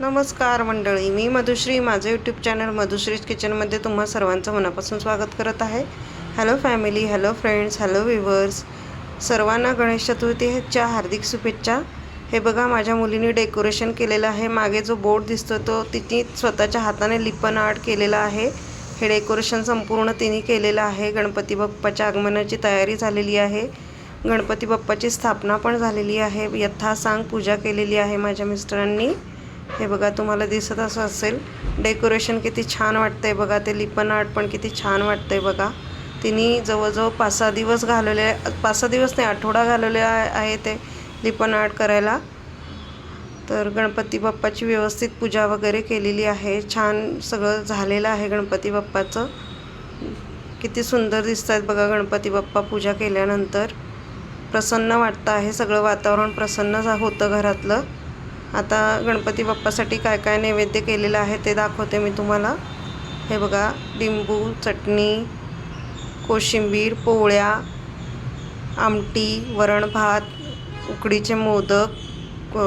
नमस्कार मंडळी, मी मधुश्री. माझं यूट्यूब चॅनल मधुश्रीज किचनमध्ये तुम्हा सर्वांचं मनापासून स्वागत करत आहे. Hello family, hello friends, hello viewers, सर्वांना गणेश चतुर्थीच्या हार्दिक शुभेच्छा. हे बघा, माझ्या मुलीने डेकोरेशन केलेलं आहे. मागे जो बोर्ड दिसतो तो तिने स्वतःच्या हाताने लिपन आर्ट केलेला आहे. हे डेकोरेशन संपूर्ण तिने केलेलं आहे. गणपती बाप्पाच्या आगमनाची तयारी झालेली आहे. गणपती बाप्पाची स्थापना पण झालेली आहे. यथासांग पूजा केलेली आहे माझ्या मिस्टरांनी. हे बघा, तुम्हाला दिसत असं असेल डेकोरेशन किती छान वाटतंय बघा. ते लिपन आर्ट पण किती छान वाटतंय बघा. तिने जवळजवळ 5-6 दिवस घालवले, 5-6 दिवस नाही, आठवडा घालवले आहे ते लिपन आर्ट करायला. तर गणपती बाप्पाची व्यवस्थित पूजा वगैरे केलेली आहे. छान सगळं झालेलं आहे गणपती बाप्पाचं. किती सुंदर दिसत आहेत बघा गणपती बाप्पा पूजा केल्यानंतर. प्रसन्न वाटतं आहे, सगळं वातावरण प्रसन्न होतं घरातलं. आता गणपती बाप्पासाठी काय काय नैवेद्य केलेलं आहे ते दाखवते मी तुम्हाला. हे बघा, लिंबू चटणी, कोशिंबीर, पोळ्या, आमटी, वरण भात, उकडीचे मोदक,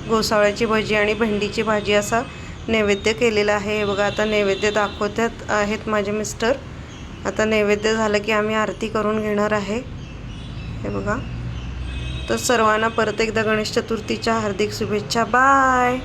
घोसाळ्याची भजी आणि भेंडीची भाजी असा नैवेद्य केलेला आहे. हे बघा, आता नैवेद्य दाखवतात आहेत माझे मिस्टर. आता नैवेद्य झालं की आम्ही आरती करून घेणार आहे. हे बघा, तर सर्वांना परत एकदा गणेश चतुर्थीच्या हार्दिक शुभेच्छा. बाय.